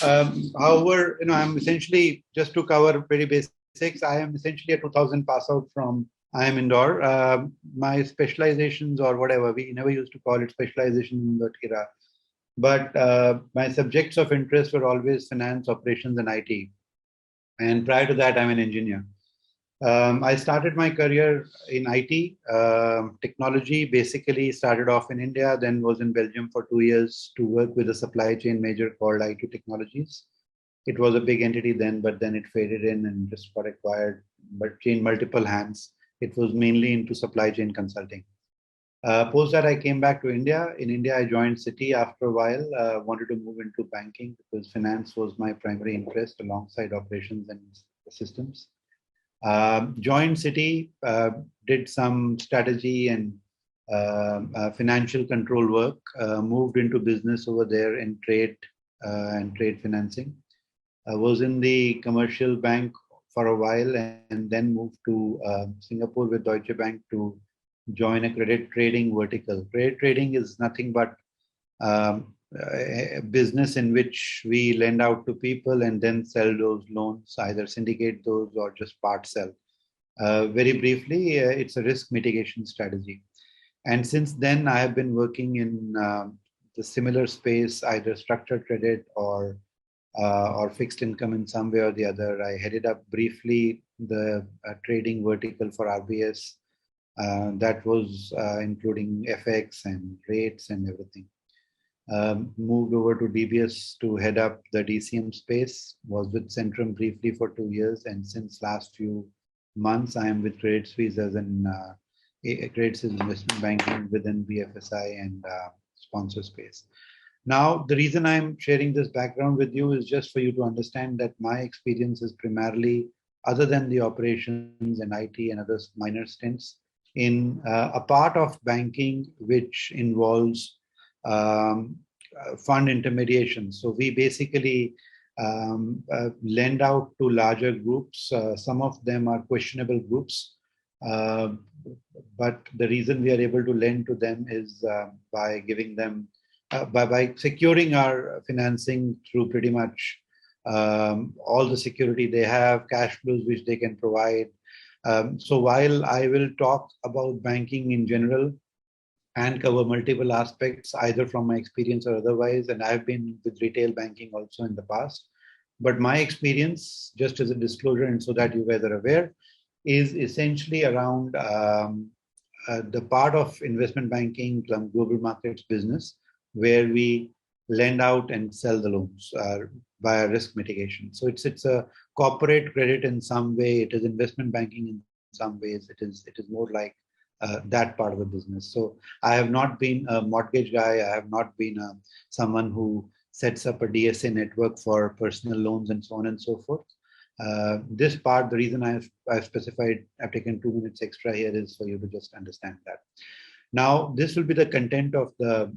However, I'm essentially, just to cover very basics, I am essentially a 2000 pass out from I am Indore. My specializations or whatever, we never used to call it specialization in that era, but my subjects of interest were always finance, operations, and IT. And prior to that, I'm an engineer. I started my career in IT. Technology basically started off in India, then was in Belgium for 2 years to work with a supply chain major called IT Technologies. It was a big entity then, but then it faded in and just got acquired, but changed multiple hands. It was mainly into supply chain consulting. Post that, I came back to India. In India, I joined Citi after a while. Wanted to move into banking because finance was my primary interest alongside operations and systems. Joined Citi, did some strategy and financial control work, moved into business over there in trade and trade financing. I was in the commercial bank for a while and then moved to Singapore with Deutsche Bank to join a credit trading vertical. Credit trading is nothing but a business in which we lend out to people and then sell those loans, either syndicate those or just part sell. Very briefly, it's a risk mitigation strategy. And since then, I have been working in the similar space, either structured credit or fixed income in some way or the other. I headed up briefly the trading vertical for RBS. That was including FX and rates and everything. Moved over to DBS to head up the DCM space, was with Centrum briefly for 2 years, and since last few months, I am with Credit Suisse as in Credit Suisse Investment Banking within BFSI and sponsor space. Now, the reason I'm sharing this background with you is just for you to understand that my experience is primarily, other than the operations and IT and other minor stints, in a part of banking which involves fund intermediation. So we basically lend out to larger groups. Some of them are questionable groups. But the reason we are able to lend to them is by giving them, by securing our financing through pretty much all the security they have, cash flows which they can provide. So while I will talk about banking in general and cover multiple aspects, either from my experience or otherwise, and I've been with retail banking also in the past, but my experience, just as a disclosure and so that you guys are aware, is essentially around the part of investment banking, global markets business, where we lend out and sell the loans via risk mitigation. So it's a corporate credit in some way. It is investment banking in some ways. It is more like that part of the business. So I have not been a mortgage guy. I have not been someone who sets up a DSA network for personal loans and so on and so forth. This part, the reason I've specified, I've taken 2 minutes extra here is for you to just understand that. Now, this will be the content of the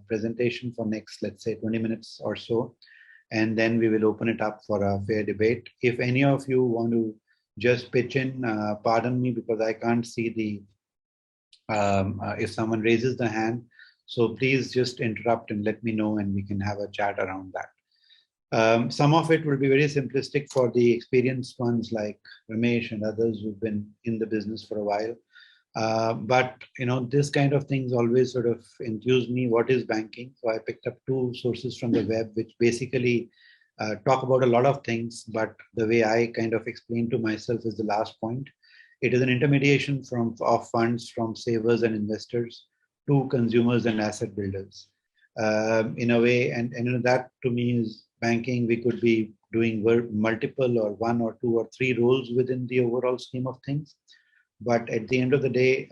presentation for next, let's say, 20 minutes or so. And then we will open it up for a fair debate. If any of you want to just pitch in, pardon me, because I can't see the, if someone raises the hand. So please just interrupt and let me know and we can have a chat around that. Some of it will be very simplistic for the experienced ones like Ramesh and others who've been in the business for a while. But this kind of things always sort of enthuse me. What is banking? So I picked up 2 sources from the web, which basically talk about a lot of things. But the way I kind of explain to myself is the last point. It is an intermediation of funds from savers and investors to consumers and asset builders. In a way, and that to me is banking. We could be doing multiple or 1 or 2 or 3 roles within the overall scheme of things. But at the end of the day,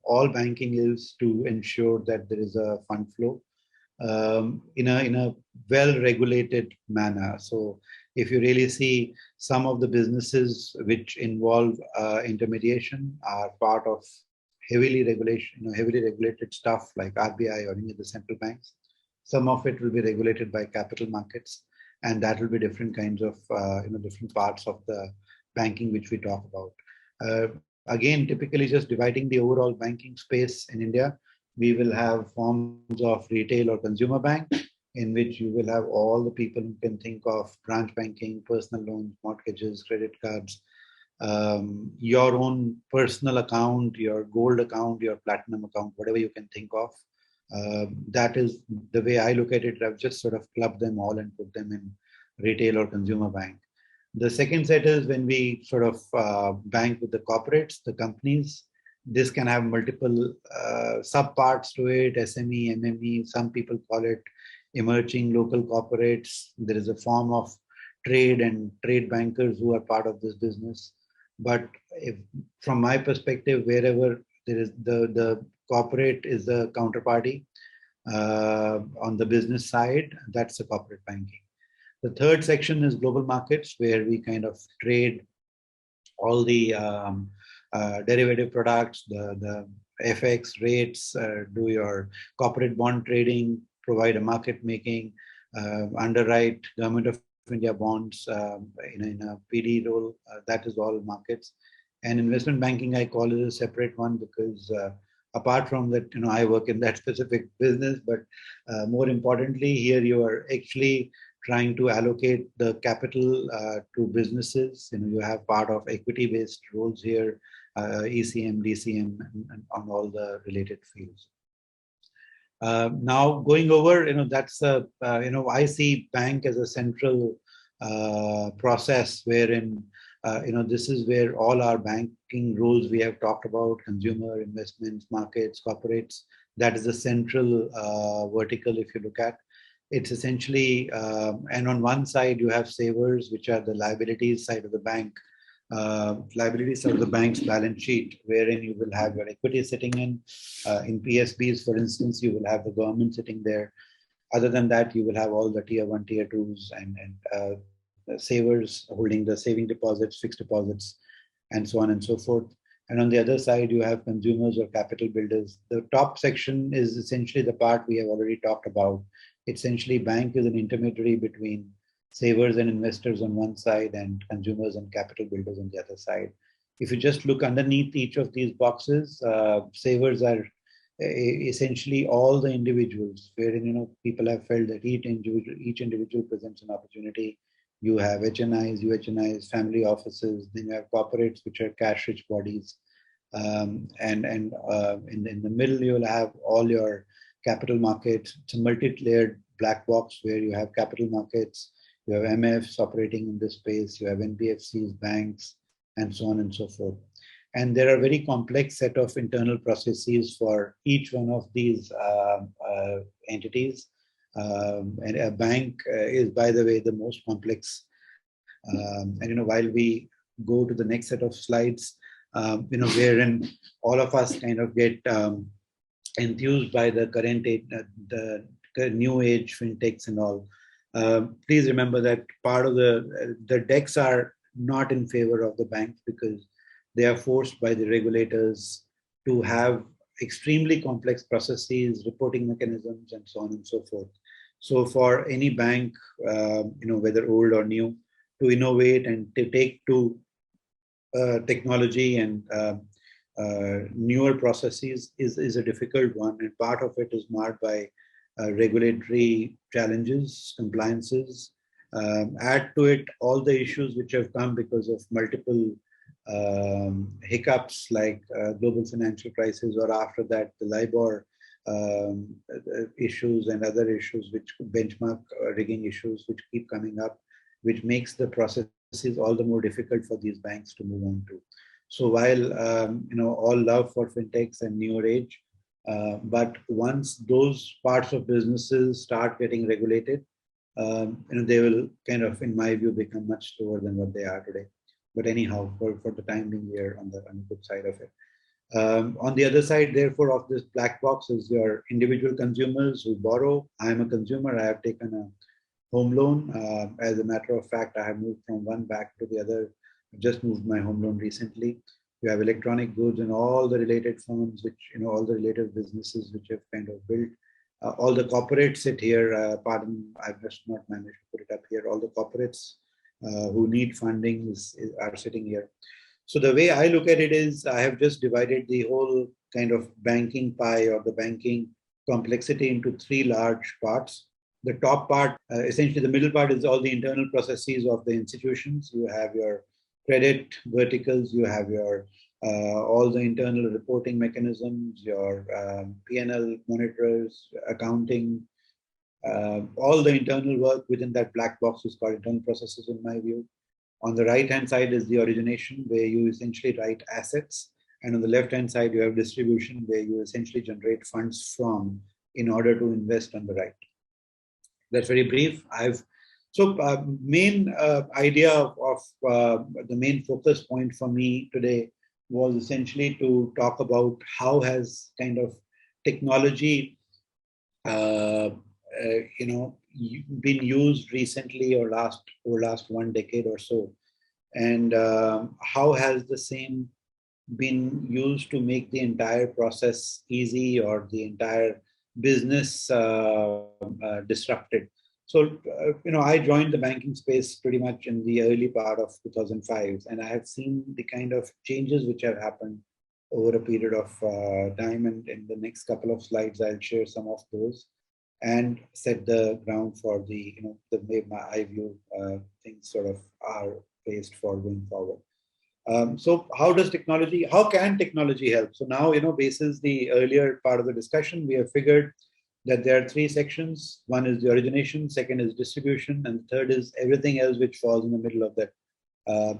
all banking is to ensure that there is a fund flow in a well-regulated manner. So if you really see, some of the businesses which involve intermediation are part of heavily regulated stuff like RBI or any of the central banks. Some of it will be regulated by capital markets, and that will be different kinds of different parts of the banking which we talk about. Again, typically just dividing the overall banking space in India, we will have forms of retail or consumer bank, in which you will have all the people you can think of: branch banking, personal loans, mortgages, credit cards, your own personal account, your gold account, your platinum account, whatever you can think of. That is the way I look at it. I've just sort of clubbed them all and put them in retail or consumer bank. The second set is when we sort of bank with the corporates, the companies. This can have multiple sub-parts to it: SME, MME. Some people call it emerging local corporates. There is a form of trade and trade bankers who are part of this business. But if, from my perspective, wherever there is the corporate is the counterparty on the business side, that's the corporate banking. The third section is global markets, where we kind of trade all the derivative products, the FX rates, do your corporate bond trading, provide a market making, underwrite government of India bonds in a PD role. That is all markets. And investment banking, I call it a separate one because apart from that, I work in that specific business, but more importantly, here you are actually trying to allocate the capital to businesses. You have part of equity-based roles here, ECM, DCM, and on all the related fields. Now going over, that's I see bank as a central process wherein this is where all our banking roles we have talked about: consumer, investments, markets, corporates. That is the central vertical. If you look at, it's essentially, and on one side you have savers, which are the liabilities side of the bank. Liabilities of the bank's balance sheet, wherein you will have your equity sitting in PSBs, for instance, you will have the government sitting there. Other than that, you will have all the tier 1, tier 2s, and savers holding the saving deposits, fixed deposits, and so on and so forth. And on the other side, you have consumers or capital builders. The top section is essentially the part we have already talked about. Essentially, bank is an intermediary between savers and investors on one side and consumers and capital builders on the other side. If you just look underneath each of these boxes, savers are essentially all the individuals, wherein people have felt that each individual presents an opportunity. You have HNIs, UHNIs, family offices. Then you have corporates, which are cash-rich bodies, and in the middle you will have all your capital markets. It's a multi-layered black box where you have capital markets, you have MFs operating in this space, you have NBFCs, banks, and so on and so forth. And there are very complex set of internal processes for each one of these entities. And a bank is, by the way, the most complex. And while we go to the next set of slides, wherein all of us kind of get enthused by the current the new age fintechs and all. Please remember that part of the decks are not in favor of the banks because they are forced by the regulators to have extremely complex processes, reporting mechanisms, and so on and so forth. So for any bank, whether old or new, to innovate and to take to technology and newer processes is a difficult one, and part of it is marred by regulatory challenges, compliances. Add to it all the issues which have come because of multiple hiccups like global financial crisis, or after that the LIBOR issues and other issues, which benchmark rigging issues which keep coming up, which makes the processes all the more difficult for these banks to move on to. So while all love for fintechs and newer age, but once those parts of businesses start getting regulated, they will kind of, in my view, become much slower than what they are today. But anyhow, for the time being, we are on the good side of it. On the other side, therefore, of this black box is your individual consumers who borrow. I am a consumer. I have taken a home loan. As a matter of fact, I have moved from one back to the other. I've just moved my home loan recently. You have electronic goods and all the related firms, which, all the related businesses which have kind of built. All the corporates sit here. Pardon, I've just not managed to put it up here. All the corporates who need funding are sitting here. So the way I look at it is I have just divided the whole kind of banking pie or the banking complexity into three large parts. The top part, essentially the middle part, is all the internal processes of the institutions. You have your credit verticals, you have your all the internal reporting mechanisms, your P&L monitors, accounting, all the internal work within that black box is called internal processes in my view. On the right hand side is the origination, where you essentially write assets, and on the left hand side you have distribution, where you essentially generate funds from in order to invest on the right. That's very brief. Main idea of the main focus point for me today was essentially to talk about how has kind of technology been used recently or last 1 decade or so, and how has the same been used to make the entire process easy or the entire business disrupted. So, I joined the banking space pretty much in the early part of 2005, and I have seen the kind of changes which have happened over a period of time. And in the next couple of slides, I'll share some of those and set the ground for the way I view things sort of are placed for going forward. So how can technology help? So now, basis the earlier part of the discussion, we have figured that there are three sections. One is the origination, second is distribution, and third is everything else which falls in the middle of that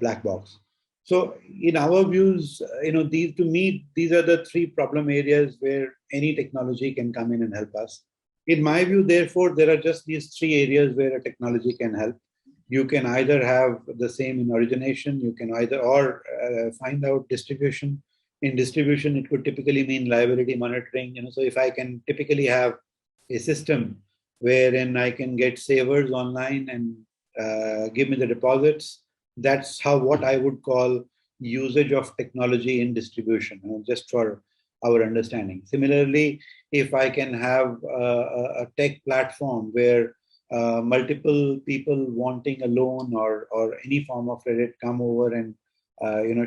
black box. So in our views, these are the three problem areas where any technology can come in and help us. In my view, therefore, there are just these three areas where a technology can help. You can either have the same in origination, you can either find out distribution. In distribution, it could typically mean liability monitoring. So if I can typically have a system wherein I can get savers online and give me the deposits, that's what I would call usage of technology in distribution, just for our understanding. Similarly, if I can have a tech platform where multiple people wanting a loan or any form of credit come over and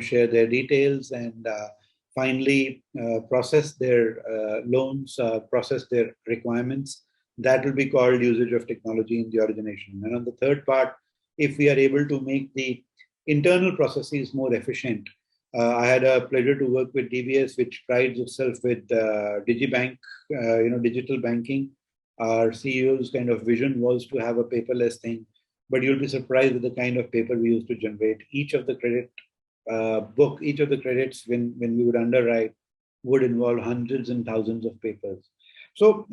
share their details and finally process their loans, process their requirements, that will be called usage of technology in the origination. And on the third part, if we are able to make the internal processes more efficient. I had a pleasure to work with DBS, which prides itself with digibank, digital banking. Our CEO's kind of vision was to have a paperless thing, but you'll be surprised with the kind of paper we used to generate. Each of the credit each of the credits when we would underwrite would involve hundreds and thousands of papers. So,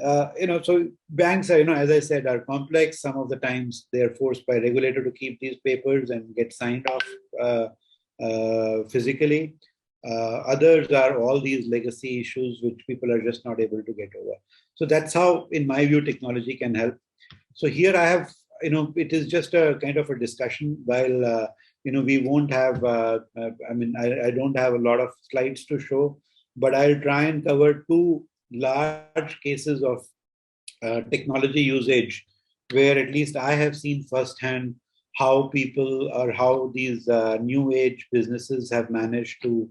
so banks are, as I said, are complex. Some of the times they are forced by regulator to keep these papers and get signed off physically. Others are all these legacy issues which people are just not able to get over. So that's how, in my view, technology can help. So here I have, it is just a kind of a discussion. While we won't have, I don't have a lot of slides to show, but I'll try and cover two large cases of technology usage where at least I have seen firsthand how people or how these new age businesses have managed to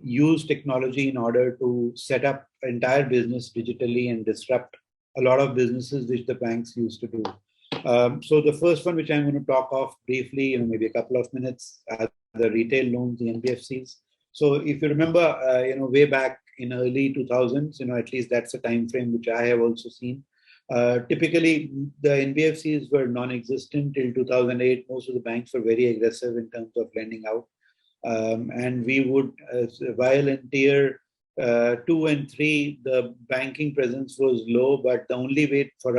use technology in order to set up entire business digitally and disrupt a lot of businesses which the banks used to do. So the first one, which I'm going to talk of briefly, maybe a couple of minutes, are the retail loans, the NBFCs. So if you remember, way back in early 2000s, at least that's a time frame which I have also seen. Typically, the NBFCs were non-existent till 2008. Most of the banks were very aggressive in terms of lending out. And we would, while in tier 2 and 3, the banking presence was low, but the only way for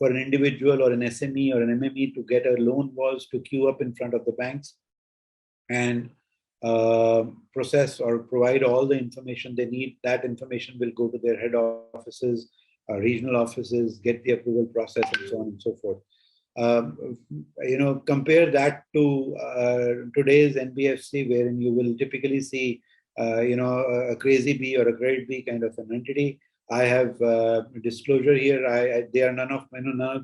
an individual or an SME or an MME to get a loan was to queue up in front of the banks and process or provide all the information they need. That information will go to their head offices, regional offices, get the approval process, and so on and so forth. Compare that to today's NBFC, wherein you will typically see, a crazy B or a grade B kind of an entity. I have disclosure here. They are none of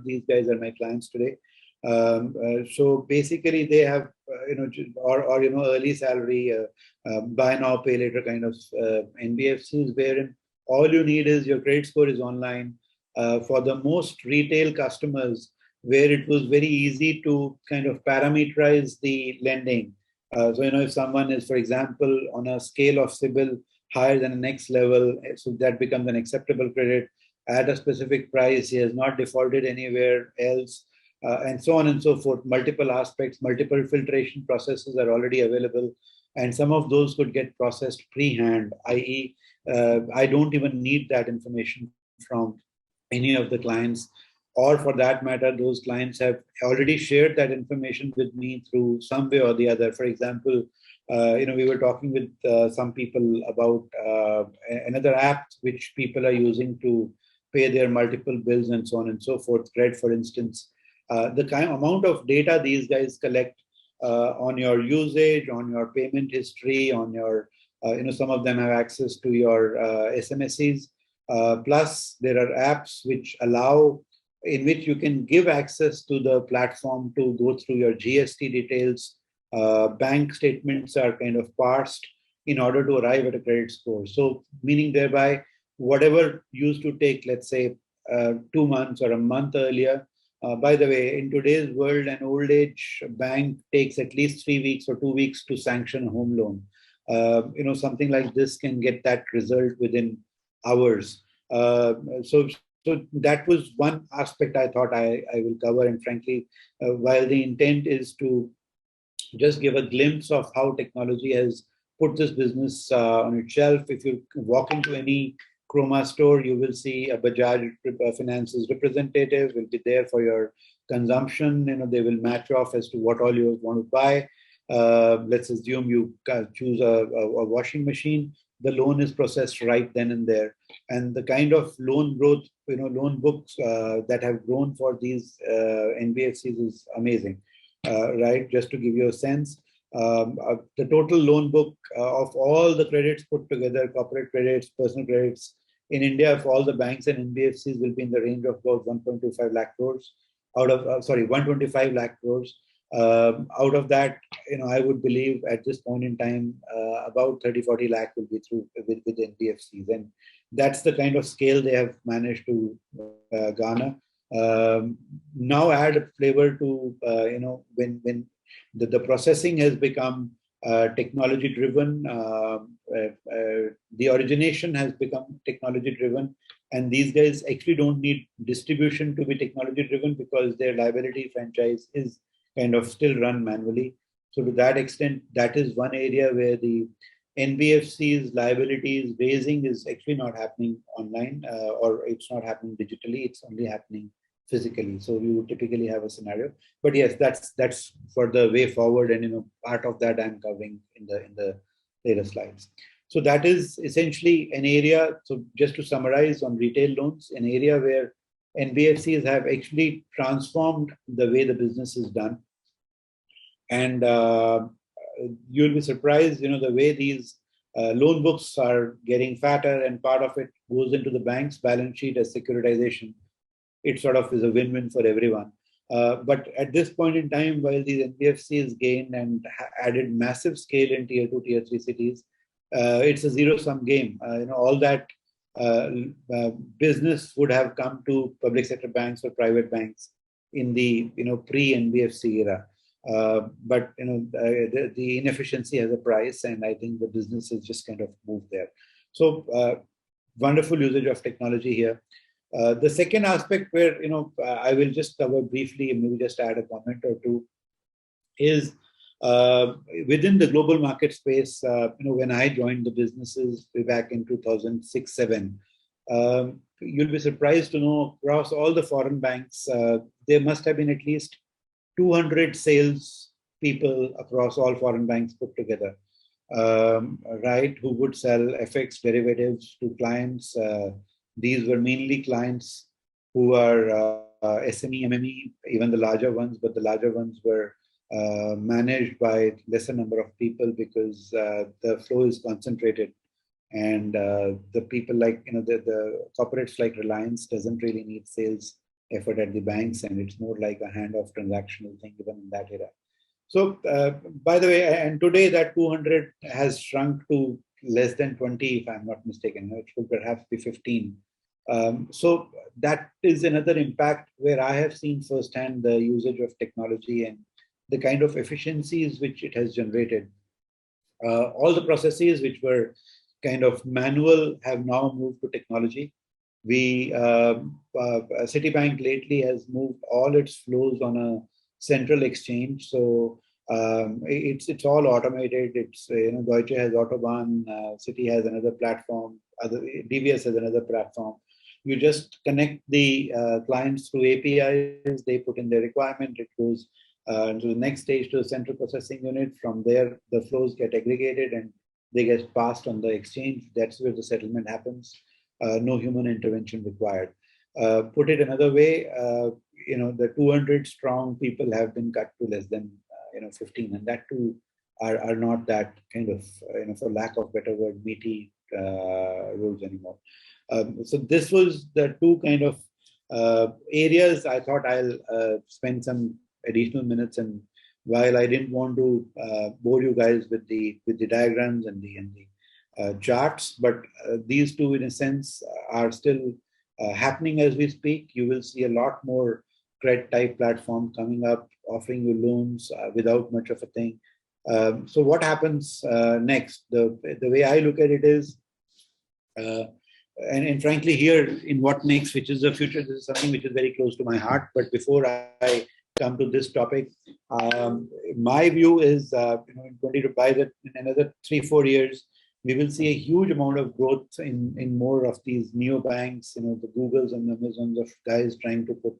these guys are my clients today. So basically, they have early salary, buy now pay later kind of NBFCs, wherein all you need is your credit score is online. for the most retail customers, where it was very easy to kind of parameterize the lending. So, if someone is, for example, on a scale of CIBIL higher than the next level, so that becomes an acceptable credit at a specific price, he has not defaulted anywhere else, and so on and so forth. Multiple aspects, multiple filtration processes are already available, and some of those could get processed pre-hand, i.e., I don't even need that information from any of the clients, or for that matter, those clients have already shared that information with me through some way or the other. For example, we were talking with some people about another app which people are using to pay their multiple bills and so on and so forth. Cred, for instance, the kind amount of data these guys collect on your usage, on your payment history, on your, some of them have access to your SMSEs. Plus, there are apps which allow, in which you can give access to the platform to go through your GST details. Bank statements are kind of parsed in order to arrive at a credit score. So, meaning thereby, whatever used to take, let's say, 2 months or a month earlier. By the way, in today's world, an old age bank takes at least 3 weeks or 2 weeks to sanction a home loan. Something like this can get that result within hours. So that was one aspect I thought I will cover. And frankly, while the intent is to just give a glimpse of how technology has put this business on its shelf, if you walk into any Chroma store, you will see a Bajaj Finance's representative will be there for your consumption. They will match off as to what all you want to buy. Let's assume you choose a washing machine. The loan is processed right then and there. And the kind of loan growth, loan books that have grown for these NBFCs is amazing, right? Just to give you a sense, the total loan book of all the credits put together, corporate credits, personal credits in India, for all the banks and NBFCs will be in the range of about 1.25 lakh crores out of, 125 lakh crores. Out of that, I would believe at this point in time, about 30-40 lakh will be through with NBFCs. And that's the kind of scale they have managed to garner. Now add a flavor to, when the processing has become technology driven, the origination has become technology driven, and these guys actually don't need distribution to be technology driven because their liability franchise is kind of still run manually. So to that extent, that is one area where the NBFC's liabilities raising is actually not happening online, or it's not happening digitally. It's only happening physically. So we would typically have a scenario. But yes, that's for the way forward, and part of that I'm covering in the later slides. So that is essentially an area. So just to summarize on retail loans, an area where NBFCs have actually transformed the way the business is done. And you'll be surprised, the way these loan books are getting fatter, and part of it goes into the bank's balance sheet as securitization. It sort of is a win-win for everyone. But at this point in time, while these NBFCs gained and added massive scale in tier 2, tier 3 cities, it's a zero-sum game. All that business would have come to public sector banks or private banks in the pre-NBFC era. But the inefficiency has a price, and I think the business has just kind of moved there. So wonderful usage of technology here. The second aspect where I will just cover briefly and maybe just add a comment or two is within the global market space. When I joined the businesses way back in 2006-07, you'll be surprised to know across all the foreign banks there must have been at least 200 sales people across all foreign banks put together, right, who would sell FX derivatives to clients. These were mainly clients who are SME, MME, even the larger ones, but the larger ones were managed by lesser number of people because the flow is concentrated. And the people like, the corporates like Reliance doesn't really need sales effort at the banks, and it's more like a handoff transactional thing even in that era. So, by the way, and today that 200 has shrunk to less than 20, if I'm not mistaken. It should perhaps be 15. So that is another impact where I have seen firsthand the usage of technology and the kind of efficiencies which it has generated. All the processes which were kind of manual have now moved to technology. Citibank lately has moved all its flows on a central exchange, so it's all automated. It's Deutsche has Autobahn, Citi has another platform, other DBS has another platform. You just connect the clients through APIs. They put in their requirement. It goes to the next stage to the central processing unit. From there, the flows get aggregated and they get passed on the exchange. That's where the settlement happens. No human intervention required. Put it another way, the 200 strong people have been cut to less than 15, and that too are not that kind of for lack of better word meaty rules anymore. So this was the two kind of areas I thought I'll spend some additional minutes. And while I didn't want to bore you guys with the diagrams and the charts, but these two, in a sense, are still happening as we speak. You will see a lot more credit type platform coming up, offering you loans without much of a thing. So what happens next? The way I look at it is, and frankly, here in what next, which is the future, this is something which is very close to my heart. But before I come to this topic, my view is, in another 3-4 years, we will see a huge amount of growth in more of these neobanks, the Googles and the Amazons of guys trying to put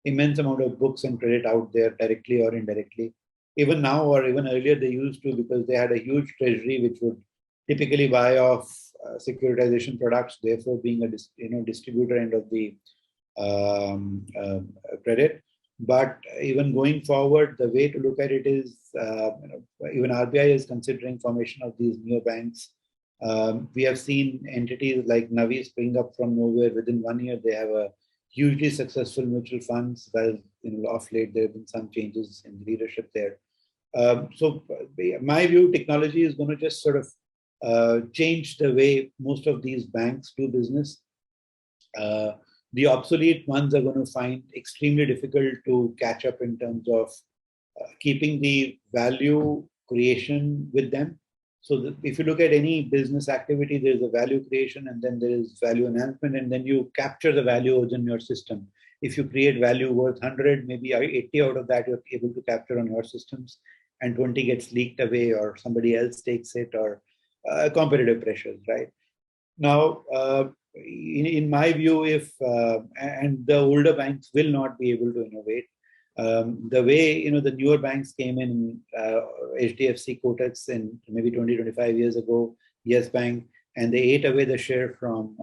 immense amount of books and credit out there directly or indirectly. Even now or even earlier, they used to, because they had a huge treasury which would typically buy off securitization products, therefore being a distributor end of the credit. But even going forward, the way to look at it is, even RBI is considering formation of these neobanks. We have seen entities like Navi spring up from nowhere. Within 1 year, they have a hugely successful mutual funds. Well, of late, there have been some changes in leadership there. So my view, technology is going to just sort of change the way most of these banks do business. The obsolete ones are going to find extremely difficult to catch up in terms of keeping the value creation with them. So if you look at any business activity, there's a value creation and then there is value enhancement, and then you capture the value within your system. If you create value worth 100, maybe 80 out of that you're able to capture on your systems, and 20 gets leaked away or somebody else takes it, or competitive pressures, right? Now, in my view, and the older banks will not be able to innovate. The way the newer banks came in, HDFC, Kotak, in maybe 20-25 years ago, Yes Bank, and they ate away the share from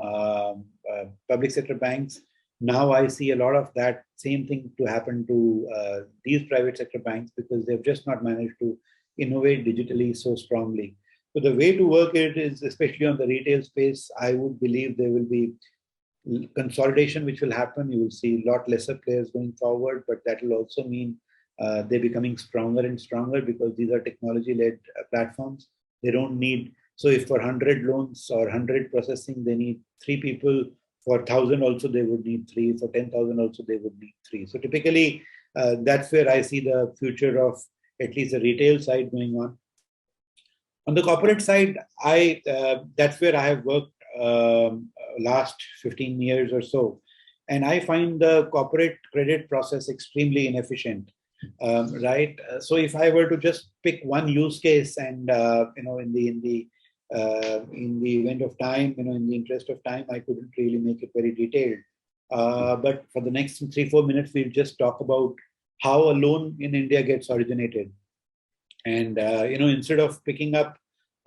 public sector banks. Now I see a lot of that same thing to happen to these private sector banks, because they've just not managed to innovate digitally so strongly. So the way to work it is, especially on the retail space, I would believe there will be consolidation which will happen. You will see a lot lesser players going forward, but that will also mean they're becoming stronger and stronger, because these are technology-led platforms. They don't need, so if for 100 loans or 100 processing, they need 3 people. For 1,000 also, they would need 3. For 10,000 also, they would need 3. So typically, that's where I see the future of at least the retail side going on. On the corporate side, that's where I have worked last 15 years or so. And I find the corporate credit process extremely inefficient, right? So if I were to just pick one use case and, in the event of time, in the interest of time, I couldn't really make it very detailed. But for the next 3-4 minutes, we'll just talk about how a loan in India gets originated. And, instead of picking up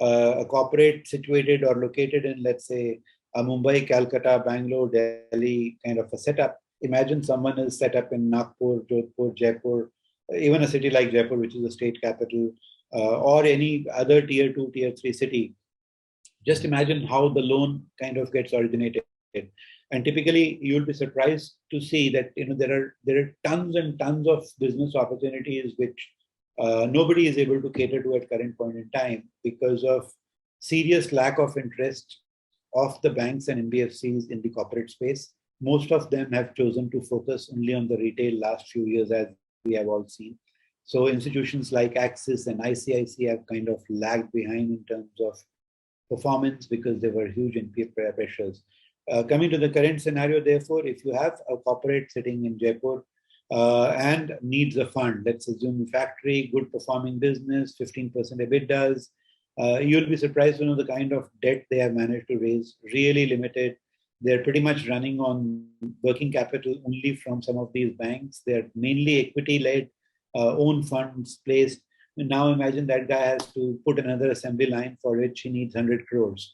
a corporate situated or located in, let's say, a Mumbai, Calcutta, Bangalore, Delhi kind of a setup, imagine someone is set up in Nagpur, Jodhpur, Jaipur, even a city like Jaipur, which is the state capital, or any other tier 2, tier 3 city. Just imagine how the loan kind of gets originated. And typically, you'll be surprised to see that there are tons and tons of business opportunities which nobody is able to cater to at current point in time, because of serious lack of interest of the banks and NBFCs in the corporate space. Most of them have chosen to focus only on the retail last few years, as we have all seen. So institutions like Axis and ICICI have kind of lagged behind in terms of performance because there were huge NPA pressures. Coming to the current scenario, therefore, if you have a corporate sitting in Jaipur and needs a fund, let's assume a factory, good performing business, 15% EBITDAs, you'll be surprised to know the kind of debt they have managed to raise, really limited. They're pretty much running on working capital only from some of these banks. They're mainly equity-led, own funds placed. Now imagine that guy has to put another assembly line for which he needs 100 crores.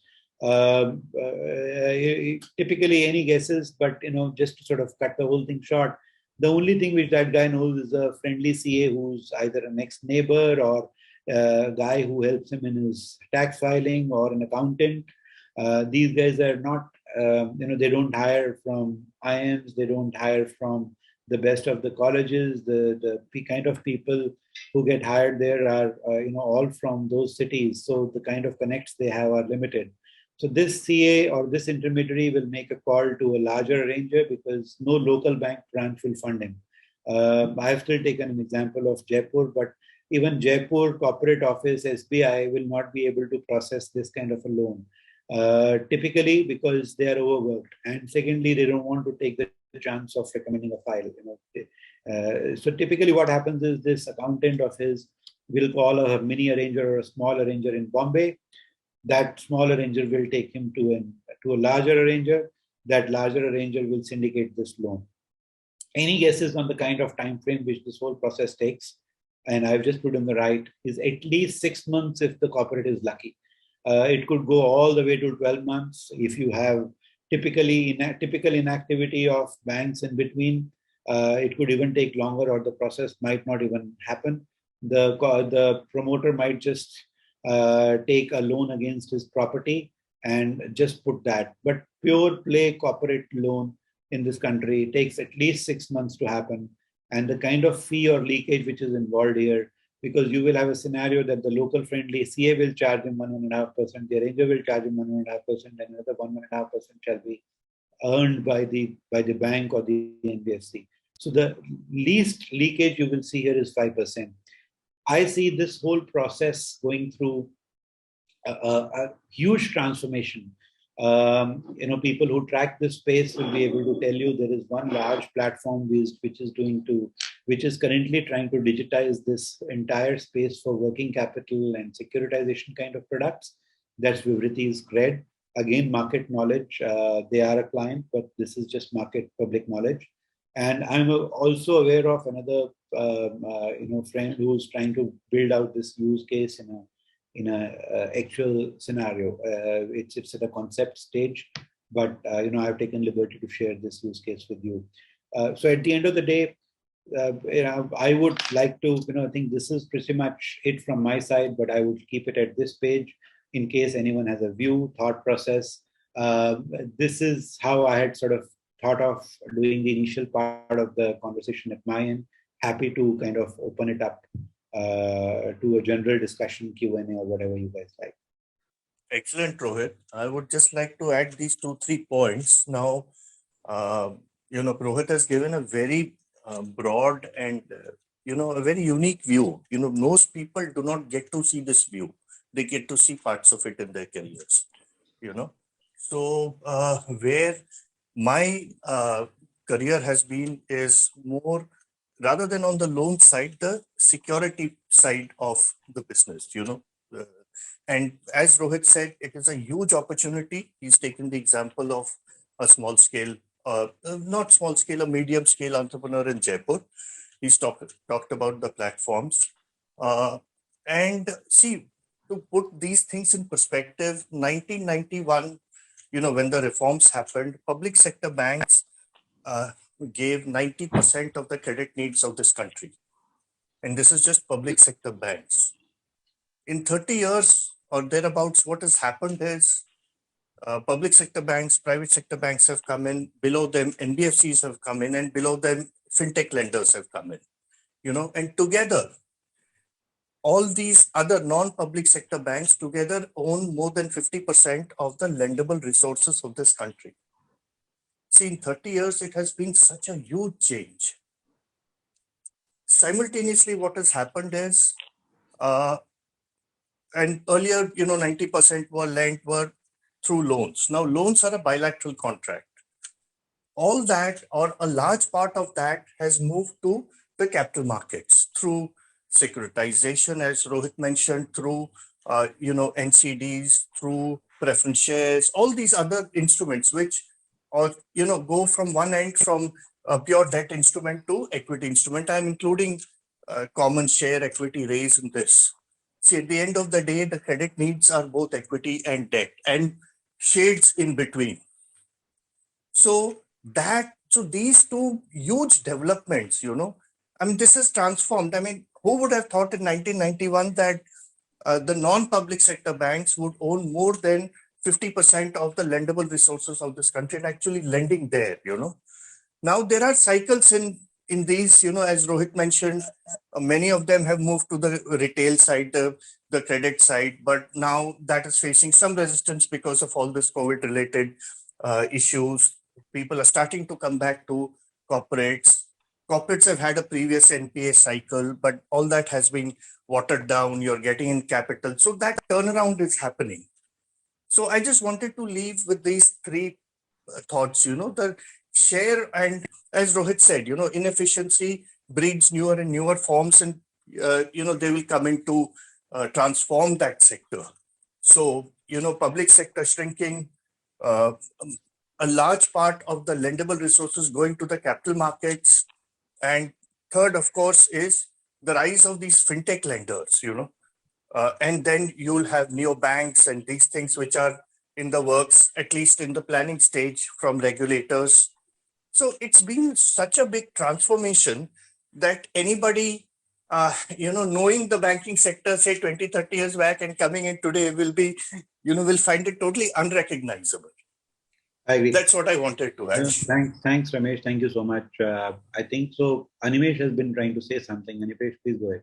Typically, any guesses, but just to sort of cut the whole thing short, the only thing which that guy knows is a friendly CA who's either a next neighbor or a guy who helps him in his tax filing or an accountant. These guys are not, they don't hire from IIMs, they don't hire from the best of the colleges. The kind of people who get hired there are, all from those cities. So the kind of connects they have are limited. So this CA or this intermediary will make a call to a larger arranger because no local bank branch will fund him. I've still taken an example of Jaipur, but even Jaipur corporate office, SBI, will not be able to process this kind of a loan. Typically because they are overworked. And secondly, they don't want to take the chance of recommending a file. So typically what happens is this accountant of his will call a mini arranger or a small arranger in Bombay. That small arranger will take him to a larger arranger. That larger arranger will syndicate this loan. Any guesses on the kind of time frame which this whole process takes? And I've just put on the right, is at least 6 months if the corporate is lucky. It could go all the way to 12 months if you have typical inactivity of banks in between. It could even take longer, or the process might not even happen. The promoter might just take a loan against his property and just put that. But pure play corporate loan in this country takes at least 6 months to happen. And the kind of fee or leakage which is involved here, because you will have a scenario that the local friendly CA will charge him 1.5%, the arranger will charge him 1.5%, and another 1.5% shall be earned by the bank or the NBFC. So the least leakage you will see here is 5%. I see this whole process going through a huge transformation. People who track this space will be able to tell you there is one large platform which is currently trying to digitize this entire space for working capital and securitization kind of products. That's Vivriti's cred. Again, market knowledge. They are a client, but this is just market public knowledge. And I'm also aware of another friend who's trying to build out this use case in a actual scenario. It's at a concept stage, but I've taken liberty to share this use case with you. So at the end of the day, I would like to, I think this is pretty much it from my side, but I would keep it at this page in case anyone has a view, thought process. This is how I had sort of thought of doing the initial part of the conversation at my end. Happy to kind of open it up to a general discussion, Q&A, or whatever you guys like. Excellent, Rohit. I would just like to add these 2-3 points. Now, Rohit has given a very broad and, a very unique view. Most people do not get to see this view. They get to see parts of it in their careers, So where my career has been is more, rather than on the loan side, the security side of the business, And as Rohit said, it is a huge opportunity. He's taken the example of a small scale, not small scale, a medium scale entrepreneur in Jaipur. He's talked about the platforms. And see, to put these things in perspective, 1991, when the reforms happened, public sector banks gave 90% of the credit needs of this country. And this is just public sector banks. In 30 years or thereabouts, what has happened is public sector banks, private sector banks have come in, below them NBFCs have come in, and below them fintech lenders have come in, and together all these other non-public sector banks together own more than 50% of the lendable resources of this country. See, in 30 years, it has been such a huge change. Simultaneously, what has happened is, and earlier, 90% were through loans. Now, loans are a bilateral contract. All that, or a large part of that, has moved to the capital markets through securitization, as Rohit mentioned, through NCDs, through preference shares, all these other instruments which go from one end, from a pure debt instrument to equity instrument. I'm including common share equity raise in this. See, at the end of the day, the credit needs are both equity and debt, and shades in between. So these two huge developments, this has transformed. Who would have thought in 1991 that the non-public sector banks would own more than 50% of the lendable resources of this country and actually lending there, Now there are cycles in these, as Rohit mentioned, many of them have moved to the retail side, the credit side, but now that is facing some resistance because of all this COVID-related issues. People are starting to come back to corporates. Corporates have had a previous NPA cycle, but all that has been watered down. You're getting in capital. So that turnaround is happening. So I just wanted to leave with these three thoughts, the share, and as Rohit said, inefficiency breeds newer and newer forms, and, they will come in to transform that sector. So, public sector shrinking, a large part of the lendable resources going to the capital markets. And third, of course, is the rise of these fintech lenders, and then you'll have neobanks and these things which are in the works, at least in the planning stage from regulators. So it's been such a big transformation that anybody, knowing the banking sector, say 20, 30 years back and coming in today will be, will find it totally unrecognizable. I agree. That's what I wanted to add. Thanks, Ramesh. Thank you so much. I think so. Animesh has been trying to say something. Animesh, please go ahead.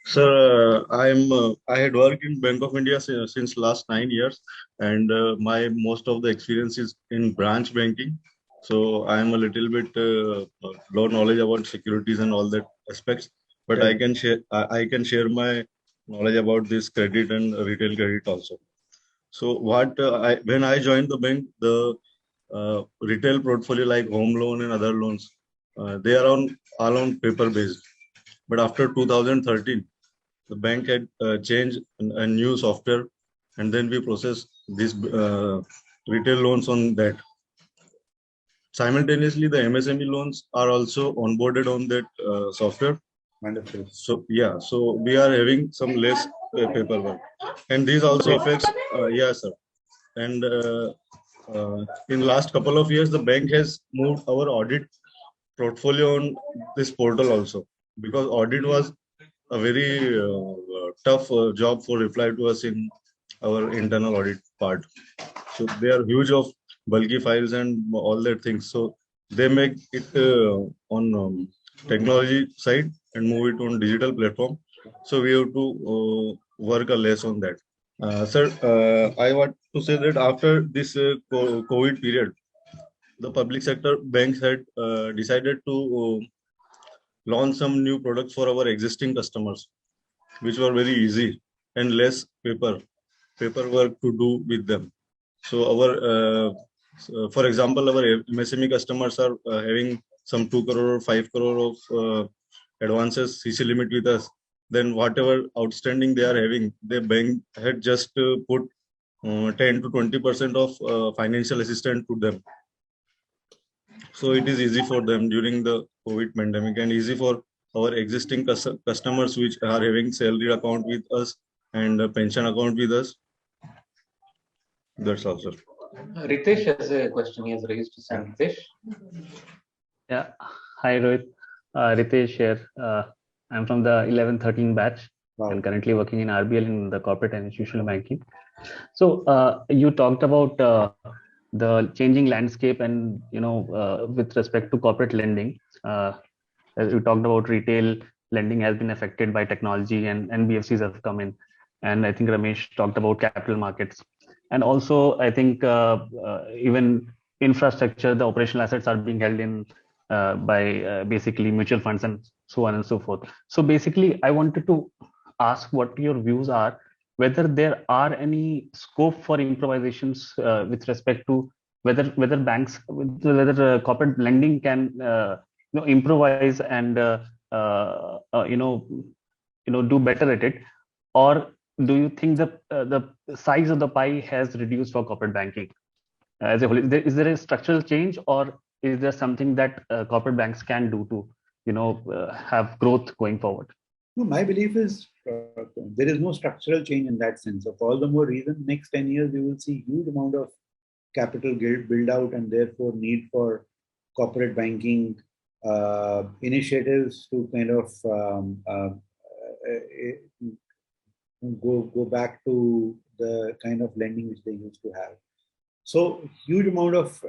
Sir, I had worked in Bank of India since last 9 years, and my most of the experience is in branch banking. So I am a little bit low knowledge about securities and all that aspects, but Right. I can share my knowledge about this credit and retail credit also. So when I joined the bank, the retail portfolio like home loan and other loans, they are all on paper based. But after 2013, the bank had changed a new software, and then we process these retail loans on that. Simultaneously, the MSME loans are also onboarded on that software. Wonderful. So yeah, so we are having some less paperwork, and these also affects. Yeah, sir. And in last couple of years, the bank has moved our audit portfolio on this portal also, because audit was a very tough job for reply to us in our internal audit part. So they are huge of bulky files and all that things. So they make it on technology side and move it on digital platform. So we have to work a less on that. Sir, I want to say that after this COVID period, the public sector banks had decided to launch some new products for our existing customers, which were very easy and less paperwork to do with them. So for example, our MSME customers are having some 2 crore or 5 crore of advances CC limit with us. Then whatever outstanding they are having, the bank had just put 10 to 20% of financial assistance to them. So it is easy for them during the COVID pandemic, and easy for our existing customers which are having salary account with us and a pension account with us. That's all, sir. Ritesh has a question he has raised. Ritesh. Yeah. Hi, Rohit. Ritesh here. I'm from the 11-13 batch. Wow. And currently working in RBL in the corporate and institutional banking. So you talked about the changing landscape and, with respect to corporate lending. You talked about retail lending has been affected by technology and NBFCs have come in. And I think Ramesh talked about capital markets. And also, I think even infrastructure, the operational assets are being held in by basically mutual funds and so on and so forth. So basically, I wanted to ask what your views are, whether there are any scope for improvisations with respect to whether banks, whether corporate lending can improvise and do better at it, or do you think the size of the pie has reduced for corporate banking as a whole? Is there a structural change, or is there something that corporate banks can do to have growth going forward? No, my belief is there is no structural change in that sense. Of all the more reason, next 10 years you will see huge amount of capital build out, and therefore need for corporate banking initiatives to kind of go back to the kind of lending which they used to have. So huge amount of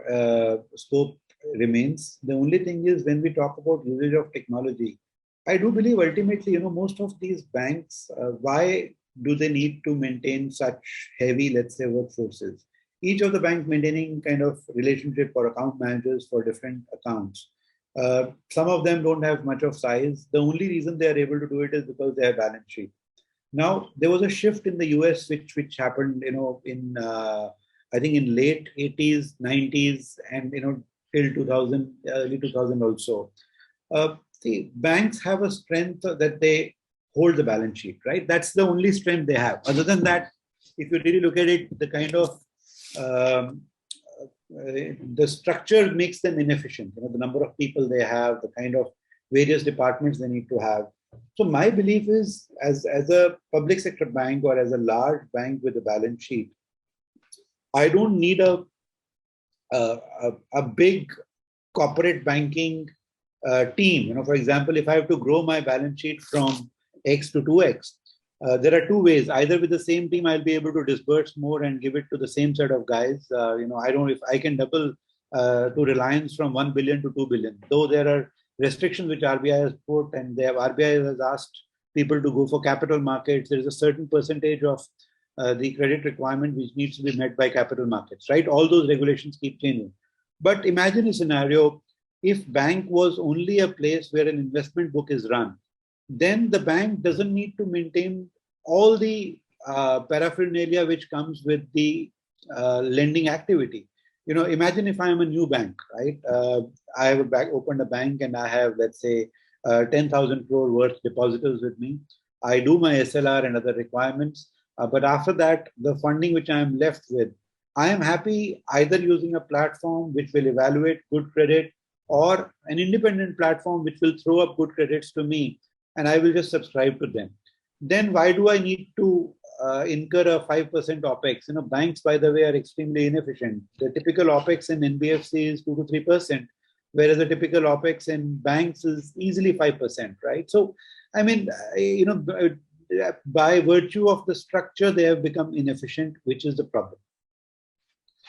scope remains. The only thing is, when we talk about usage of technology, I do believe ultimately, most of these banks, why do they need to maintain such heavy, let's say, workforces? Each of the banks maintaining kind of relationship or account managers for different accounts. Some of them don't have much of size. The only reason they are able to do it is because they have balance sheet. Now, there was a shift in the US, which happened, in I think in late 80s, 90s, and till 2000, early 2000 also. See, banks have a strength that they hold the balance sheet, right? That's the only strength they have. Other than that, if you really look at it, the kind of the structure makes them inefficient. The number of people they have, the kind of various departments they need to have. So my belief is, as a public sector bank or as a large bank with a balance sheet, I don't need a big corporate banking team. For example, if I have to grow my balance sheet from X to 2X, there are two ways. Either with the same team, I'll be able to disburse more and give it to the same set of guys. If I can double to Reliance from 1 billion to 2 billion, though there are restrictions which RBI has put, and RBI has asked people to go for capital markets. There is a certain percentage of the credit requirement which needs to be met by capital markets, right? All those regulations keep changing. But imagine a scenario, if bank was only a place where an investment book is run, then the bank doesn't need to maintain all the paraphernalia which comes with the lending activity. Imagine if I am a new bank, right? I have opened a bank and I have, let's say, 10,000 crore worth depositors with me. I do my SLR and other requirements. But after that, the funding which I am left with, I am happy either using a platform which will evaluate good credit, or an independent platform which will throw up good credits to me, and I will just subscribe to them. Then why do I need to incur a 5% OPEX? Banks, by the way, are extremely inefficient. The typical OPEX in NBFC is 2 to 3%, whereas the typical OPEX in banks is easily 5%, right? So, I mean, by virtue of the structure, they have become inefficient, which is the problem.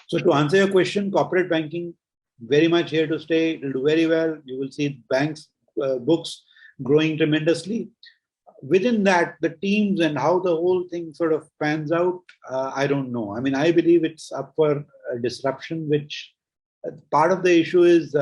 So to answer your question, corporate banking, very much here to stay. It will do very well. You will see banks' books growing tremendously. Within that, the teams and how the whole thing sort of pans out, I don't know. I mean, I believe it's up for disruption, which part of the issue is,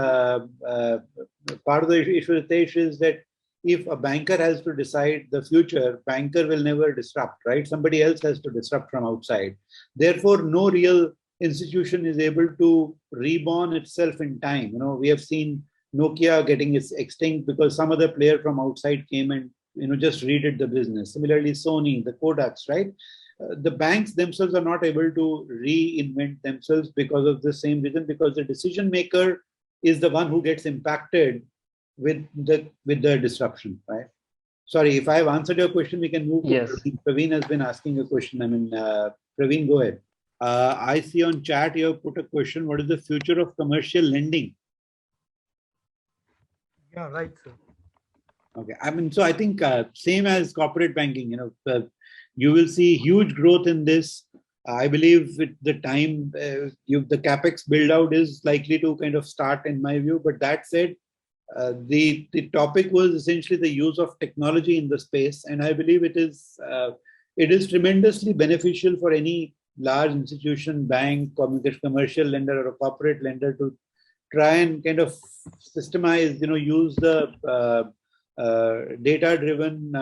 Ritesh, is that if a banker has to decide the future, banker will never disrupt, right? Somebody else has to disrupt from outside. Therefore, no real institution is able to reborn itself in time. We have seen Nokia getting extinct because some other player from outside came and just redid the business. Similarly, Sony, the Kodaks, right? The banks themselves are not able to reinvent themselves because of the same reason, because the decision maker is the one who gets impacted with the disruption, right? Sorry, if I have answered your question, we can move. Yes. Praveen has been asking a question. I mean, Praveen, go ahead. I see on chat you have put a question. What is the future of commercial lending? Yeah, right, sir. Okay. I mean, so I think same as corporate banking, you will see huge growth in this. I believe with the time, the capex build out is likely to kind of start, in my view. But that said, the topic was essentially the use of technology in the space, and I believe it is tremendously beneficial for any large institution, bank, commercial lender, or a corporate lender to try and kind of systemize, use the data-driven,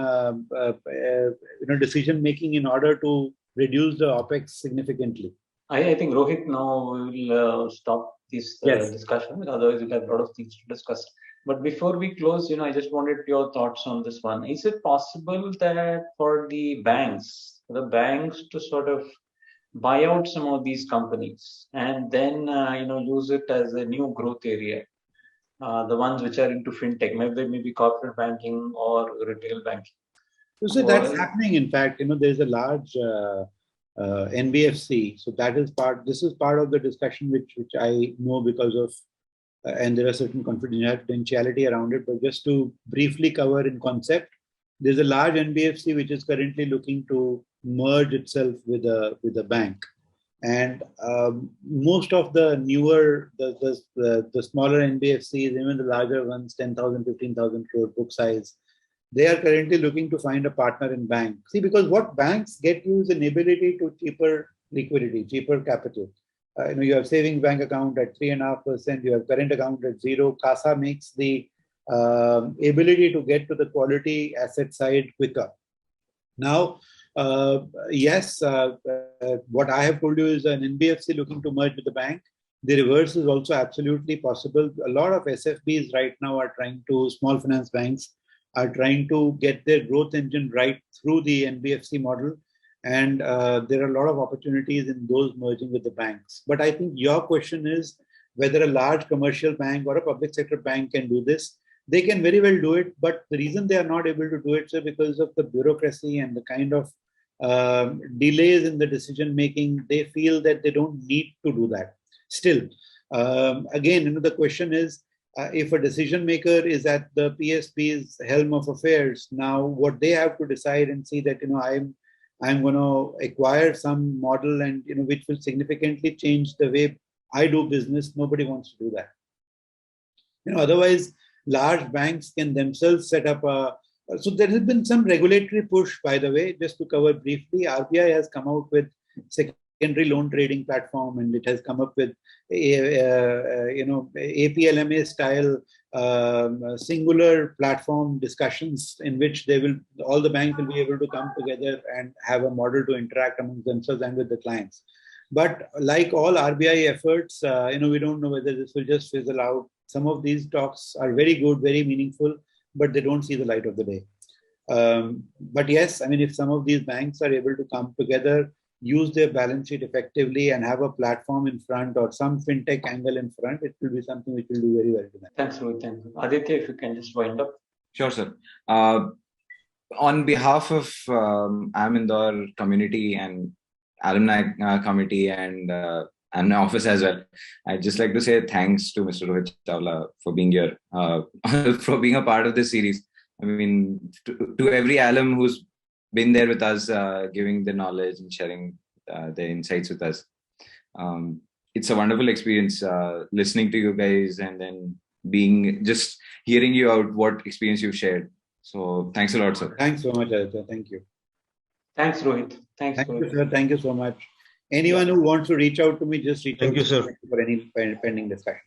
decision making in order to reduce the OPEX significantly. I think Rohit, now we will stop this Yes. discussion. Otherwise, we'll have a lot of things to discuss. But before we close, I just wanted your thoughts on this one. Is it possible that for the banks to sort of buy out some of these companies and then use it as a new growth area? The ones which are into fintech, maybe corporate banking or retail banking. So that's happening. In fact, there's a large NBFC. So that is this is part of the discussion which I know because of, and there are certain confidentiality around it. But just to briefly cover in concept, there's a large NBFC which is currently looking to merge itself with a bank. And most of the newer, the smaller NBFCs, even the larger ones, 10,000, 15,000 crore book size, they are currently looking to find a partner in bank. See, because what banks get you is an ability to cheaper liquidity, cheaper capital. You have savings bank account at 3.5%, you have current account at 0. CASA makes the ability to get to the quality asset side quicker. Now, yes, what I have told you is an NBFC looking to merge with the bank. The reverse is also absolutely possible. A lot of SFBs right now are trying to, small finance banks are trying to get their growth engine right through the NBFC model. And there are a lot of opportunities in those merging with the banks. But I think your question is whether a large commercial bank or a public sector bank can do this. They can very well do it, but the reason they are not able to do it is because of the bureaucracy and the kind of delays in the decision making. They feel that they don't need to do that. Still, again, the question is, if a decision maker is at the PSP's helm of affairs, now what they have to decide and see that I'm going to acquire some model and which will significantly change the way I do business. Nobody wants to do that. Otherwise, large banks can themselves set up so there has been some regulatory push, by the way, just to cover briefly. RBI has come out with secondary loan trading platform, and it has come up with APLMA style singular platform discussions in which all the banks will be able to come together and have a model to interact among themselves and with the clients. But like all RBI efforts, we don't know whether this will just fizzle out. Some of these talks are very good, very meaningful, but they don't see the light of the day. But yes, if some of these banks are able to come together, use their balance sheet effectively and have a platform in front or some fintech angle in front, it will be something which will do very well to them. Thanks, Rohit. Thank you. Aditya, if you can just wind up. Sure, sir. On behalf of Indore community and alumni committee and my office as well, I'd just like to say thanks to Mr. Rohit Chawla for being here, for being a part of this series. To every alum who's been there with us, giving the knowledge and sharing their insights with us. It's a wonderful experience listening to you guys and then hearing you out what experience you've shared. So thanks a lot, sir. Thanks so much, Aditya. Thank you. Thanks, Rohit. Thank you, sir. Thank you so much. Anyone who wants to reach out to me, just reach out. Thank you, sir. For any pending discussion.